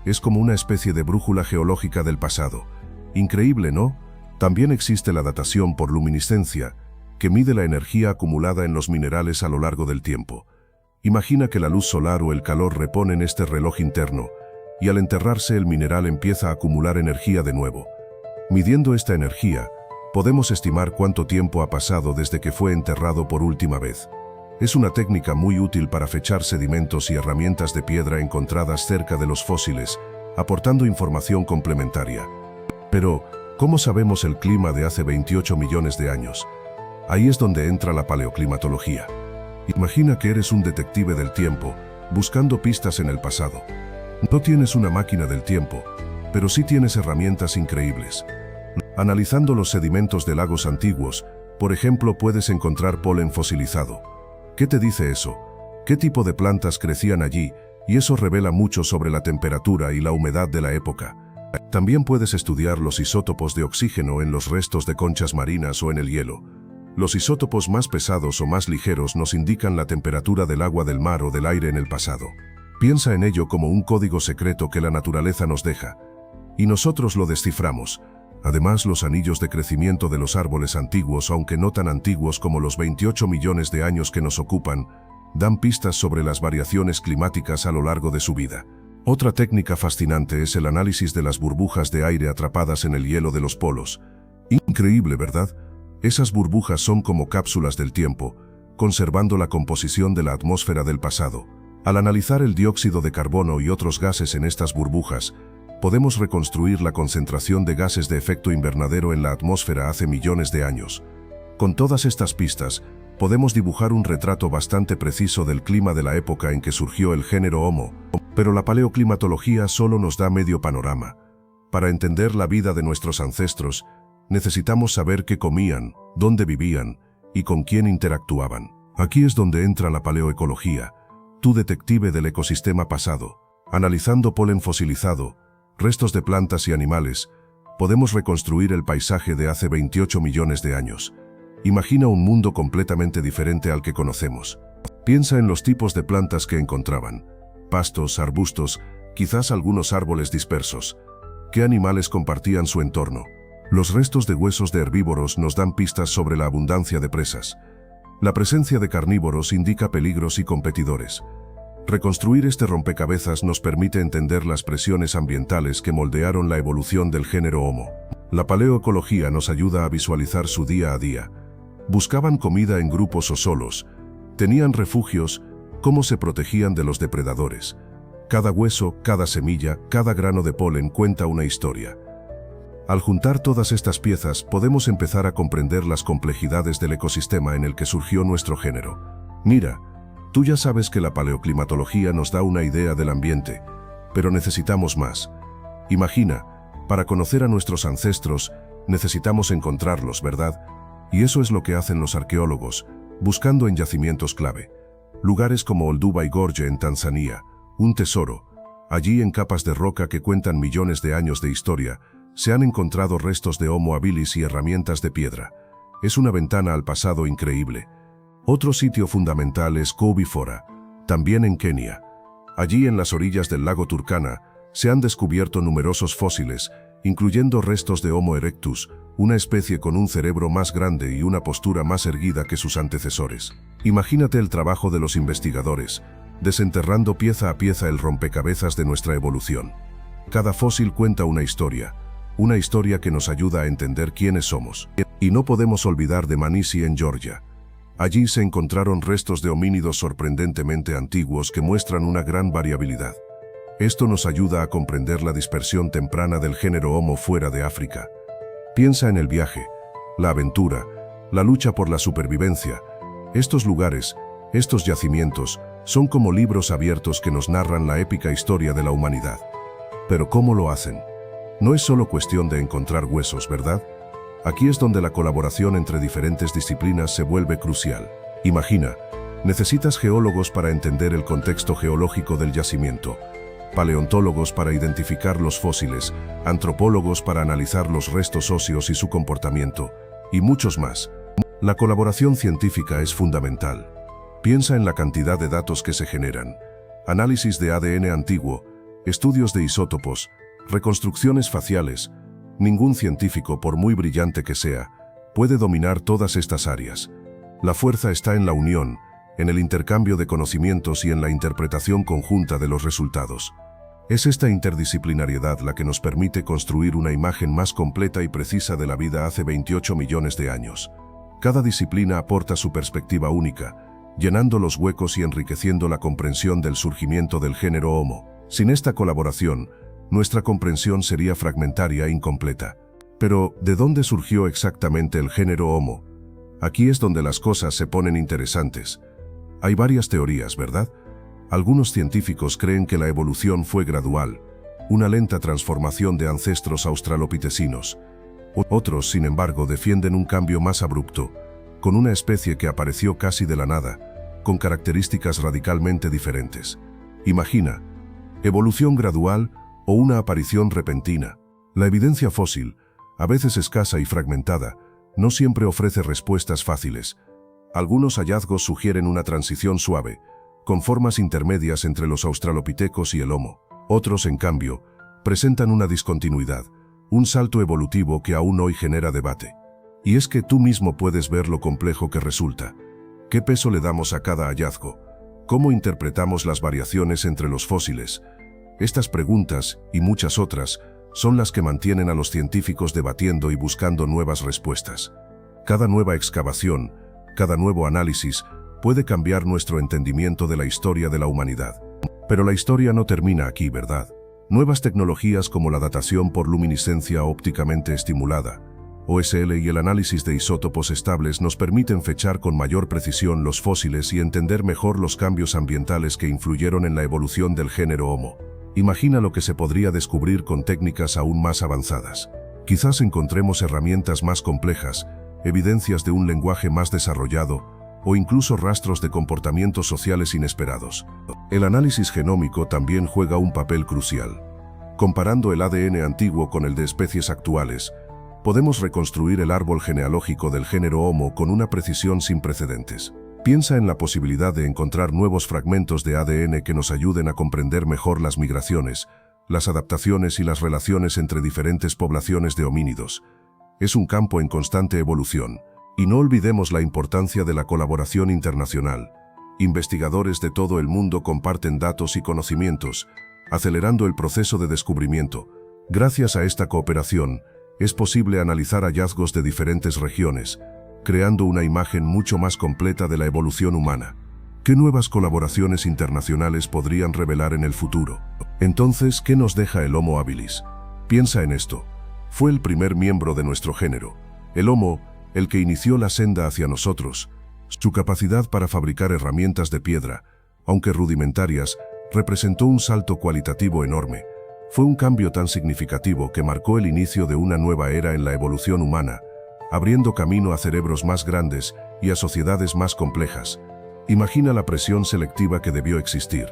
Es como una especie de brújula geológica del pasado. Increíble, ¿no? También existe la datación por luminiscencia, que mide la energía acumulada en los minerales a lo largo del tiempo. Imagina que la luz solar o el calor reponen este reloj interno, y al enterrarse el mineral empieza a acumular energía de nuevo. Midiendo esta energía, podemos estimar cuánto tiempo ha pasado desde que fue enterrado por última vez. Es una técnica muy útil para fechar sedimentos y herramientas de piedra encontradas cerca de los fósiles, aportando información complementaria. Pero, ¿cómo sabemos el clima de hace 28 millones de años? Ahí es donde entra la paleoclimatología. Imagina que eres un detective del tiempo, buscando pistas en el pasado. No tienes una máquina del tiempo, pero sí tienes herramientas increíbles. Analizando los sedimentos de lagos antiguos, por ejemplo, puedes encontrar polen fosilizado. ¿Qué te dice eso? ¿Qué tipo de plantas crecían allí? Y eso revela mucho sobre la temperatura y la humedad de la época. También puedes estudiar los isótopos de oxígeno en los restos de conchas marinas o en el hielo. Los isótopos más pesados o más ligeros nos indican la temperatura del agua del mar o del aire en el pasado. Piensa en ello como un código secreto que la naturaleza nos deja, y nosotros lo desciframos. Además, los anillos de crecimiento de los árboles antiguos, aunque no tan antiguos como los 28 millones de años que nos ocupan, dan pistas sobre las variaciones climáticas a lo largo de su vida. Otra técnica fascinante es el análisis de las burbujas de aire atrapadas en el hielo de los polos. Increíble, ¿verdad? Esas burbujas son como cápsulas del tiempo, conservando la composición de la atmósfera del pasado. Al analizar el dióxido de carbono y otros gases en estas burbujas, podemos reconstruir la concentración de gases de efecto invernadero en la atmósfera hace millones de años. Con todas estas pistas, podemos dibujar un retrato bastante preciso del clima de la época en que surgió el género Homo, pero la paleoclimatología solo nos da medio panorama. Para entender la vida de nuestros ancestros, necesitamos saber qué comían, dónde vivían y con quién interactuaban. Aquí es donde entra la paleoecología, tu detective del ecosistema pasado. Analizando polen fosilizado, restos de plantas y animales, podemos reconstruir el paisaje de hace 28 millones de años. Imagina un mundo completamente diferente al que conocemos. Piensa en los tipos de plantas que encontraban. Pastos, arbustos, quizás algunos árboles dispersos. ¿Qué animales compartían su entorno? Los restos de huesos de herbívoros nos dan pistas sobre la abundancia de presas. La presencia de carnívoros indica peligros y competidores. Reconstruir este rompecabezas nos permite entender las presiones ambientales que moldearon la evolución del género Homo. La paleoecología nos ayuda a visualizar su día a día. ¿Buscaban comida en grupos o solos? ¿Tenían refugios? ¿Cómo se protegían de los depredadores? Cada hueso, cada semilla, cada grano de polen cuenta una historia. Al juntar todas estas piezas, podemos empezar a comprender las complejidades del ecosistema en el que surgió nuestro género. Mira, tú ya sabes que la paleoclimatología nos da una idea del ambiente, pero necesitamos más. Imagina, para conocer a nuestros ancestros, necesitamos encontrarlos, ¿verdad? Y eso es lo que hacen los arqueólogos, buscando en yacimientos clave. Lugares como Olduvai Gorge en Tanzania, un tesoro. Allí, en capas de roca que cuentan millones de años de historia, se han encontrado restos de Homo habilis y herramientas de piedra. Es una ventana al pasado increíble. Otro sitio fundamental es Koubi Fora, también en Kenia. Allí, en las orillas del lago Turkana, se han descubierto numerosos fósiles, incluyendo restos de Homo erectus, una especie con un cerebro más grande y una postura más erguida que sus antecesores. Imagínate el trabajo de los investigadores, desenterrando pieza a pieza el rompecabezas de nuestra evolución. Cada fósil cuenta una historia que nos ayuda a entender quiénes somos. Y no podemos olvidar de Manisi en Georgia. Allí se encontraron restos de homínidos sorprendentemente antiguos que muestran una gran variabilidad. Esto nos ayuda a comprender la dispersión temprana del género Homo fuera de África. Piensa en el viaje, la aventura, la lucha por la supervivencia. Estos lugares, estos yacimientos, son como libros abiertos que nos narran la épica historia de la humanidad. Pero ¿cómo lo hacen? No es solo cuestión de encontrar huesos, ¿verdad? Aquí es donde la colaboración entre diferentes disciplinas se vuelve crucial. Imagina, necesitas geólogos para entender el contexto geológico del yacimiento, paleontólogos para identificar los fósiles, antropólogos para analizar los restos óseos y su comportamiento, y muchos más. La colaboración científica es fundamental. Piensa en la cantidad de datos que se generan. Análisis de ADN antiguo, estudios de isótopos, reconstrucciones faciales. Ningún científico, por muy brillante que sea, puede dominar todas estas áreas. La fuerza está en la unión, en el intercambio de conocimientos y en la interpretación conjunta de los resultados. Es esta interdisciplinariedad la que nos permite construir una imagen más completa y precisa de la vida hace 28 millones de años. Cada disciplina aporta su perspectiva única, llenando los huecos y enriqueciendo la comprensión del surgimiento del género Homo. Sin esta colaboración, nuestra comprensión sería fragmentaria e incompleta. Pero, ¿de dónde surgió exactamente el género Homo? Aquí es donde las cosas se ponen interesantes. Hay varias teorías, ¿verdad? Algunos científicos creen que la evolución fue gradual, una lenta transformación de ancestros australopitecinos. Otros, sin embargo, defienden un cambio más abrupto, con una especie que apareció casi de la nada, con características radicalmente diferentes. Imagina, evolución gradual o una aparición repentina. La evidencia fósil, a veces escasa y fragmentada, no siempre ofrece respuestas fáciles. Algunos hallazgos sugieren una transición suave, con formas intermedias entre los australopitecos y el Homo. Otros, en cambio, presentan una discontinuidad, un salto evolutivo que aún hoy genera debate. Y es que tú mismo puedes ver lo complejo que resulta. ¿Qué peso le damos a cada hallazgo? ¿Cómo interpretamos las variaciones entre los fósiles? Estas preguntas, y muchas otras, son las que mantienen a los científicos debatiendo y buscando nuevas respuestas. Cada nueva excavación, cada nuevo análisis, puede cambiar nuestro entendimiento de la historia de la humanidad. Pero la historia no termina aquí, ¿verdad? Nuevas tecnologías como la datación por luminiscencia ópticamente estimulada, OSL, y el análisis de isótopos estables nos permiten fechar con mayor precisión los fósiles y entender mejor los cambios ambientales que influyeron en la evolución del género Homo. Imagina lo que se podría descubrir con técnicas aún más avanzadas. Quizás encontremos herramientas más complejas, evidencias de un lenguaje más desarrollado, o incluso rastros de comportamientos sociales inesperados. El análisis genómico también juega un papel crucial. Comparando el ADN antiguo con el de especies actuales, podemos reconstruir el árbol genealógico del género Homo con una precisión sin precedentes. Piensa en la posibilidad de encontrar nuevos fragmentos de ADN que nos ayuden a comprender mejor las migraciones, las adaptaciones y las relaciones entre diferentes poblaciones de homínidos. Es un campo en constante evolución. Y no olvidemos la importancia de la colaboración internacional. Investigadores de todo el mundo comparten datos y conocimientos, acelerando el proceso de descubrimiento. Gracias a esta cooperación, es posible analizar hallazgos de diferentes regiones, creando una imagen mucho más completa de la evolución humana. ¿Qué nuevas colaboraciones internacionales podrían revelar en el futuro? Entonces, ¿qué nos deja el Homo habilis? Piensa en esto. Fue el primer miembro de nuestro género. El Homo, el que inició la senda hacia nosotros. Su capacidad para fabricar herramientas de piedra, aunque rudimentarias, representó un salto cualitativo enorme. Fue un cambio tan significativo que marcó el inicio de una nueva era en la evolución humana, abriendo camino a cerebros más grandes y a sociedades más complejas. Imagina la presión selectiva que debió existir.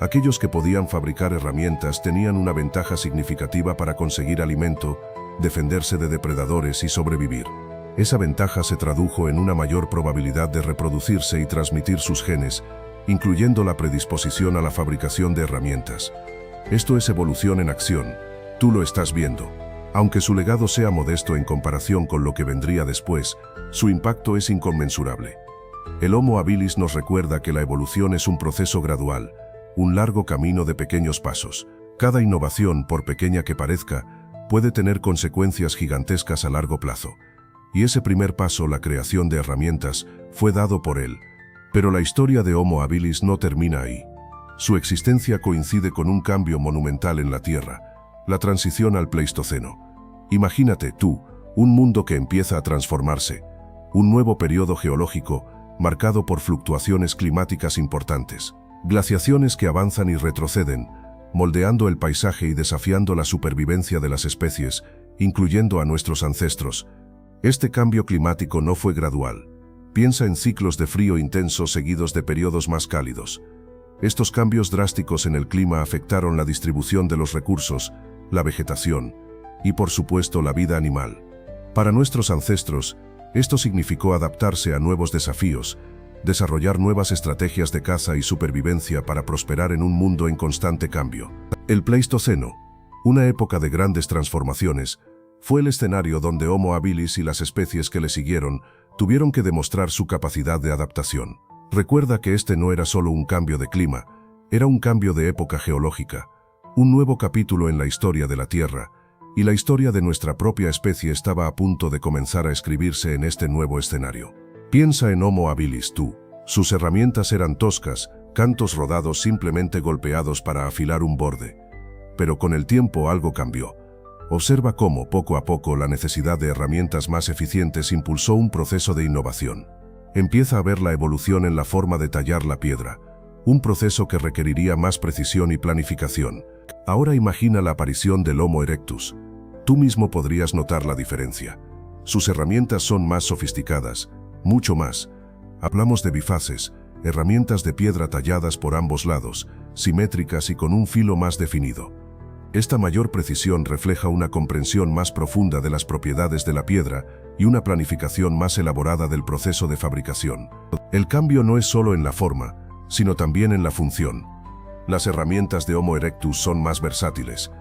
Aquellos que podían fabricar herramientas tenían una ventaja significativa para conseguir alimento, defenderse de depredadores y sobrevivir. Esa ventaja se tradujo en una mayor probabilidad de reproducirse y transmitir sus genes, incluyendo la predisposición a la fabricación de herramientas. Esto es evolución en acción. Tú lo estás viendo. Aunque su legado sea modesto en comparación con lo que vendría después, su impacto es inconmensurable. El Homo habilis nos recuerda que la evolución es un proceso gradual, un largo camino de pequeños pasos. Cada innovación, por pequeña que parezca, puede tener consecuencias gigantescas a largo plazo. Y ese primer paso, la creación de herramientas, fue dado por él. Pero la historia de Homo habilis no termina ahí. Su existencia coincide con un cambio monumental en la Tierra, la transición al Pleistoceno. Imagínate tú, un mundo que empieza a transformarse, un nuevo periodo geológico marcado por fluctuaciones climáticas importantes, glaciaciones que avanzan y retroceden, moldeando el paisaje y desafiando la supervivencia de las especies, incluyendo a nuestros ancestros. Este cambio climático no fue gradual. Piensa en ciclos de frío intenso seguidos de periodos más cálidos. Estos cambios drásticos en el clima afectaron la distribución de los recursos, la vegetación y, por supuesto, la vida animal. Para nuestros ancestros, esto significó adaptarse a nuevos desafíos, desarrollar nuevas estrategias de caza y supervivencia para prosperar en un mundo en constante cambio. El Pleistoceno, una época de grandes transformaciones, fue el escenario donde Homo habilis y las especies que le siguieron tuvieron que demostrar su capacidad de adaptación. Recuerda que este no era solo un cambio de clima, era un cambio de época geológica, un nuevo capítulo en la historia de la Tierra, y la historia de nuestra propia especie estaba a punto de comenzar a escribirse en este nuevo escenario. Piensa en Homo habilis tú. Sus herramientas eran toscas, cantos rodados simplemente golpeados para afilar un borde. Pero con el tiempo algo cambió. Observa cómo, poco a poco, la necesidad de herramientas más eficientes impulsó un proceso de innovación. Empieza a ver la evolución en la forma de tallar la piedra, un proceso que requeriría más precisión y planificación. Ahora imagina la aparición del Homo erectus. Tú mismo podrías notar la diferencia. Sus herramientas son más sofisticadas, mucho más. Hablamos de bifaces, herramientas de piedra talladas por ambos lados, simétricas y con un filo más definido. Esta mayor precisión refleja una comprensión más profunda de las propiedades de la piedra y una planificación más elaborada del proceso de fabricación. El cambio no es solo en la forma, sino también en la función. Las herramientas de Homo erectus son más versátiles.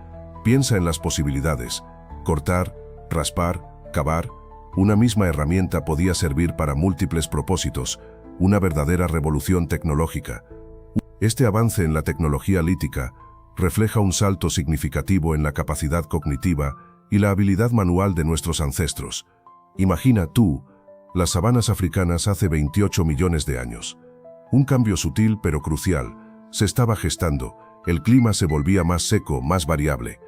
Piensa en las posibilidades: cortar, raspar, cavar. Una misma herramienta podía servir para múltiples propósitos, una verdadera revolución tecnológica. Este avance en la tecnología lítica refleja un salto significativo en la capacidad cognitiva y la habilidad manual de nuestros ancestros. Imagina tú, las sabanas africanas hace 28 millones de años. Un cambio sutil pero crucial se estaba gestando. El clima se volvía más seco, más variable.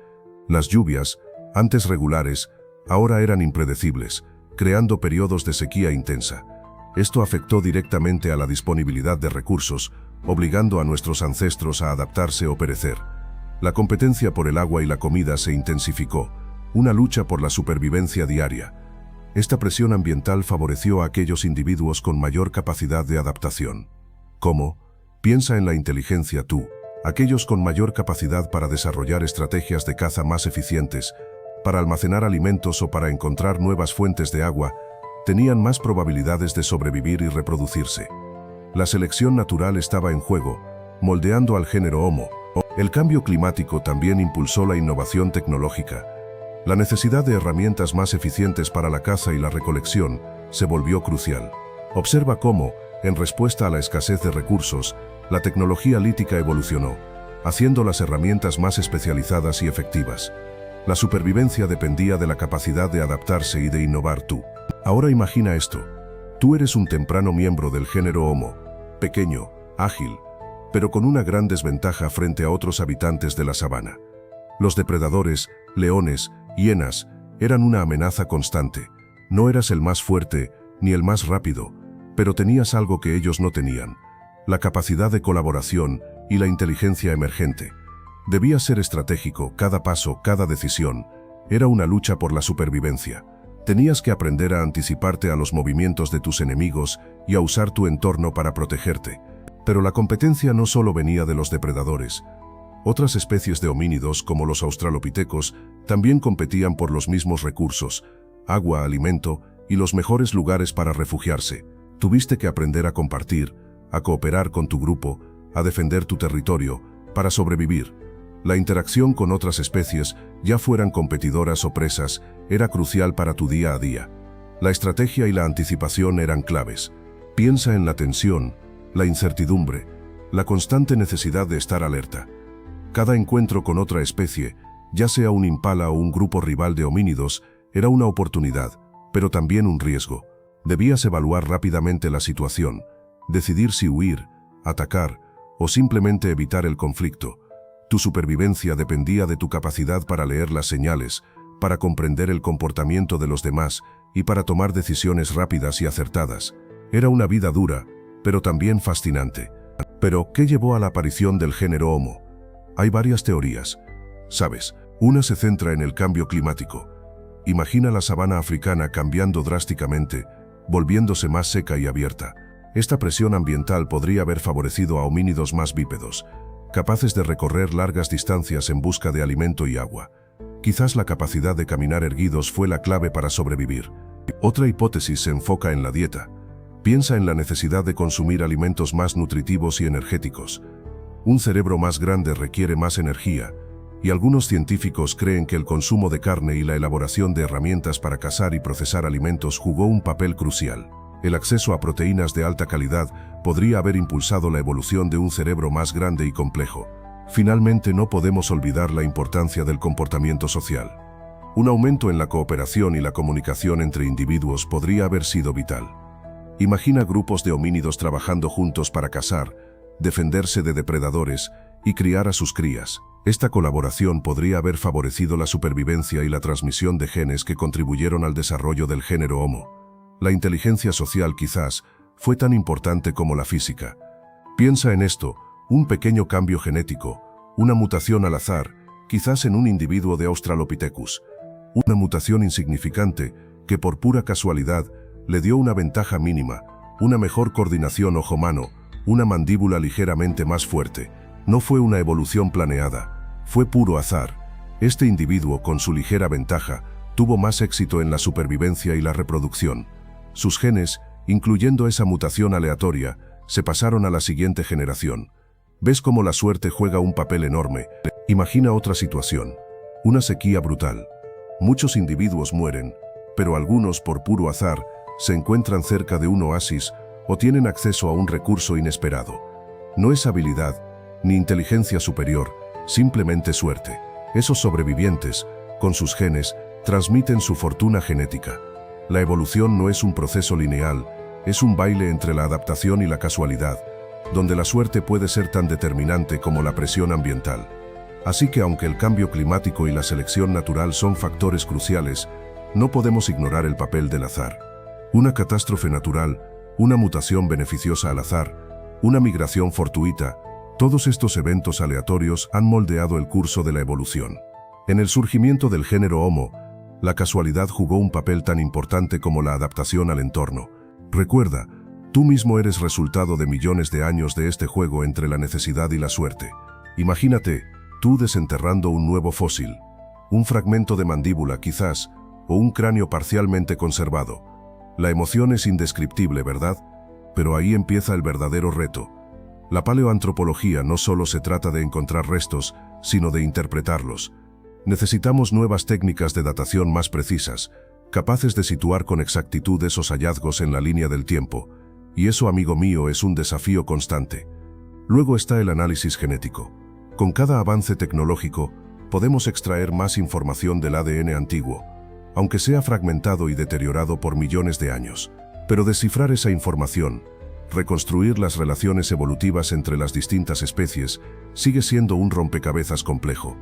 Las lluvias, antes regulares, ahora eran impredecibles, creando periodos de sequía intensa. Esto afectó directamente a la disponibilidad de recursos, obligando a nuestros ancestros a adaptarse o perecer. La competencia por el agua y la comida se intensificó, una lucha por la supervivencia diaria. Esta presión ambiental favoreció a aquellos individuos con mayor capacidad de adaptación. ¿Cómo? Piensa en la inteligencia tú. Aquellos con mayor capacidad para desarrollar estrategias de caza más eficientes, para almacenar alimentos o para encontrar nuevas fuentes de agua, tenían más probabilidades de sobrevivir y reproducirse. La selección natural estaba en juego, moldeando al género Homo. El cambio climático también impulsó la innovación tecnológica. La necesidad de herramientas más eficientes para la caza y la recolección se volvió crucial. Observa cómo, en respuesta a la escasez de recursos, la tecnología lítica evolucionó, haciendo las herramientas más especializadas y efectivas. La supervivencia dependía de la capacidad de adaptarse y de innovar tú. Ahora imagina esto. Tú eres un temprano miembro del género Homo, pequeño, ágil, pero con una gran desventaja frente a otros habitantes de la sabana. Los depredadores, leones, hienas, eran una amenaza constante. No eras el más fuerte, ni el más rápido, pero tenías algo que ellos no tenían: la capacidad de colaboración y la inteligencia emergente. Debías ser estratégico, cada paso, cada decisión. Era una lucha por la supervivencia. Tenías que aprender a anticiparte a los movimientos de tus enemigos y a usar tu entorno para protegerte. Pero la competencia no solo venía de los depredadores. Otras especies de homínidos, como los australopitecos, también competían por los mismos recursos: agua, alimento y los mejores lugares para refugiarse. Tuviste que aprender a compartir, a cooperar con tu grupo, a defender tu territorio, para sobrevivir. La interacción con otras especies, ya fueran competidoras o presas, era crucial para tu día a día. La estrategia y la anticipación eran claves. Piensa en la tensión, la incertidumbre, la constante necesidad de estar alerta. Cada encuentro con otra especie, ya sea un impala o un grupo rival de homínidos, era una oportunidad, pero también un riesgo. Debías evaluar rápidamente la situación, decidir si huir, atacar o simplemente evitar el conflicto. Tu supervivencia dependía de tu capacidad para leer las señales, para comprender el comportamiento de los demás y para tomar decisiones rápidas y acertadas. Era una vida dura, pero también fascinante. Pero, ¿qué llevó a la aparición del género Homo? Hay varias teorías. Sabes, una se centra en el cambio climático. Imagina la sabana africana cambiando drásticamente, volviéndose más seca y abierta. Esta presión ambiental podría haber favorecido a homínidos más bípedos, capaces de recorrer largas distancias en busca de alimento y agua. Quizás la capacidad de caminar erguidos fue la clave para sobrevivir. Otra hipótesis se enfoca en la dieta. Piensa en la necesidad de consumir alimentos más nutritivos y energéticos. Un cerebro más grande requiere más energía, y algunos científicos creen que el consumo de carne y la elaboración de herramientas para cazar y procesar alimentos jugó un papel crucial. El acceso a proteínas de alta calidad podría haber impulsado la evolución de un cerebro más grande y complejo. Finalmente, no podemos olvidar la importancia del comportamiento social. Un aumento en la cooperación y la comunicación entre individuos podría haber sido vital. Imagina grupos de homínidos trabajando juntos para cazar, defenderse de depredadores y criar a sus crías. Esta colaboración podría haber favorecido la supervivencia y la transmisión de genes que contribuyeron al desarrollo del género Homo. La inteligencia social quizás fue tan importante como la física. Piensa en esto, un pequeño cambio genético, una mutación al azar, quizás en un individuo de Australopithecus, una mutación insignificante que por pura casualidad le dio una ventaja mínima, una mejor coordinación ojo-mano, una mandíbula ligeramente más fuerte. No fue una evolución planeada, fue puro azar. Este individuo, con su ligera ventaja, tuvo más éxito en la supervivencia y la reproducción. Sus genes, incluyendo esa mutación aleatoria, se pasaron a la siguiente generación. ¿Ves cómo la suerte juega un papel enorme? Imagina otra situación. Una sequía brutal. Muchos individuos mueren, pero algunos, por puro azar, se encuentran cerca de un oasis o tienen acceso a un recurso inesperado. No es habilidad, ni inteligencia superior, simplemente suerte. Esos sobrevivientes, con sus genes, transmiten su fortuna genética. La evolución no es un proceso lineal, es un baile entre la adaptación y la casualidad, donde la suerte puede ser tan determinante como la presión ambiental. Así que aunque el cambio climático y la selección natural son factores cruciales, no podemos ignorar el papel del azar. Una catástrofe natural, una mutación beneficiosa al azar, una migración fortuita, todos estos eventos aleatorios han moldeado el curso de la evolución. En el surgimiento del género Homo, la casualidad jugó un papel tan importante como la adaptación al entorno. Recuerda, tú mismo eres resultado de millones de años de este juego entre la necesidad y la suerte. Imagínate, tú desenterrando un nuevo fósil, un fragmento de mandíbula quizás, o un cráneo parcialmente conservado. La emoción es indescriptible, ¿verdad? Pero ahí empieza el verdadero reto. La paleoantropología no solo se trata de encontrar restos, sino de interpretarlos. Necesitamos nuevas técnicas de datación más precisas, capaces de situar con exactitud esos hallazgos en la línea del tiempo, y eso, amigo mío, es un desafío constante. Luego está el análisis genético. Con cada avance tecnológico, podemos extraer más información del ADN antiguo, aunque sea fragmentado y deteriorado por millones de años. Pero descifrar esa información, reconstruir las relaciones evolutivas entre las distintas especies, sigue siendo un rompecabezas complejo.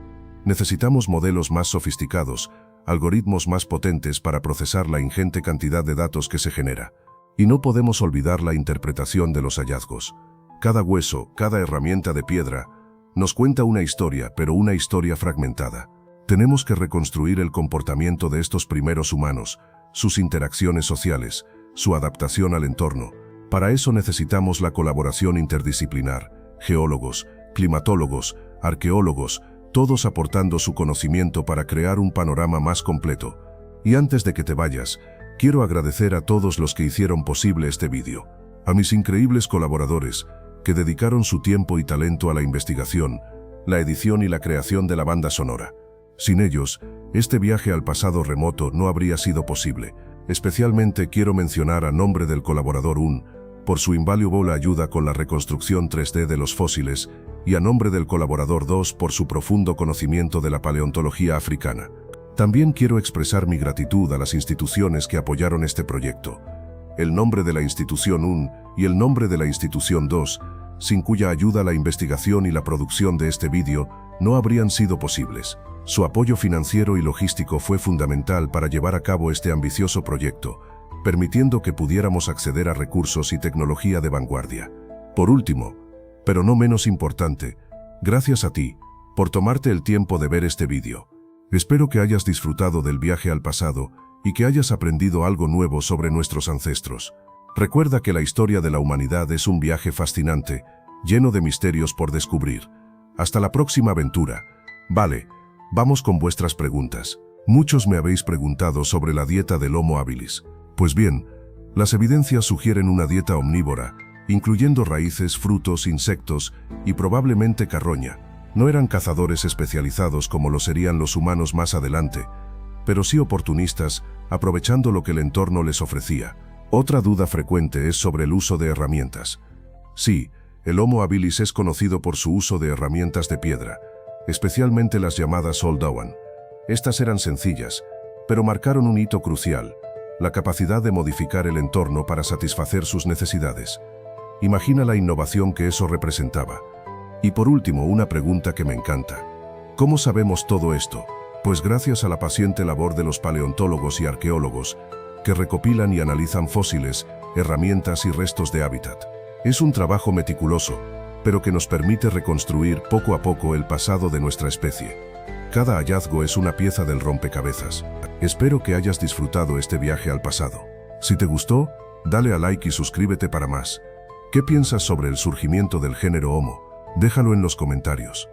Necesitamos modelos más sofisticados, algoritmos más potentes para procesar la ingente cantidad de datos que se genera. Y no podemos olvidar la interpretación de los hallazgos. Cada hueso, cada herramienta de piedra, nos cuenta una historia, pero una historia fragmentada. Tenemos que reconstruir el comportamiento de estos primeros humanos, sus interacciones sociales, su adaptación al entorno. Para eso necesitamos la colaboración interdisciplinar, geólogos, climatólogos, arqueólogos, todos aportando su conocimiento para crear un panorama más completo. Y antes de que te vayas, quiero agradecer a todos los que hicieron posible este vídeo, a mis increíbles colaboradores, que dedicaron su tiempo y talento a la investigación, la edición y la creación de la banda sonora. Sin ellos, este viaje al pasado remoto no habría sido posible. Especialmente quiero mencionar a nombre del colaborador 1, por su invaluable ayuda con la reconstrucción 3D de los fósiles, y a nombre del colaborador 2 por su profundo conocimiento de la paleontología africana. También quiero expresar mi gratitud a las instituciones que apoyaron este proyecto. El nombre de la institución 1 y el nombre de la institución 2, sin cuya ayuda la investigación y la producción de este vídeo no habrían sido posibles. Su apoyo financiero y logístico fue fundamental para llevar a cabo este ambicioso proyecto, permitiendo que pudiéramos acceder a recursos y tecnología de vanguardia. Por último, pero no menos importante, gracias a ti, por tomarte el tiempo de ver este vídeo. Espero que hayas disfrutado del viaje al pasado y que hayas aprendido algo nuevo sobre nuestros ancestros. Recuerda que la historia de la humanidad es un viaje fascinante, lleno de misterios por descubrir. Hasta la próxima aventura. Vale, vamos con vuestras preguntas. Muchos me habéis preguntado sobre la dieta del Homo habilis. Pues bien, las evidencias sugieren una dieta omnívora, incluyendo raíces, frutos, insectos y probablemente carroña. No eran cazadores especializados como lo serían los humanos más adelante, pero sí oportunistas, aprovechando lo que el entorno les ofrecía. Otra duda frecuente es sobre el uso de herramientas. Sí, el Homo habilis es conocido por su uso de herramientas de piedra, especialmente las llamadas Oldowan. Estas eran sencillas, pero marcaron un hito crucial: la capacidad de modificar el entorno para satisfacer sus necesidades. Imagina la innovación que eso representaba. Y por último, una pregunta que me encanta. ¿Cómo sabemos todo esto? Pues gracias a la paciente labor de los paleontólogos y arqueólogos, que recopilan y analizan fósiles, herramientas y restos de hábitat. Es un trabajo meticuloso, pero que nos permite reconstruir poco a poco el pasado de nuestra especie. Cada hallazgo es una pieza del rompecabezas. Espero que hayas disfrutado este viaje al pasado. Si te gustó, dale a like y suscríbete para más. ¿Qué piensas sobre el surgimiento del género Homo? Déjalo en los comentarios.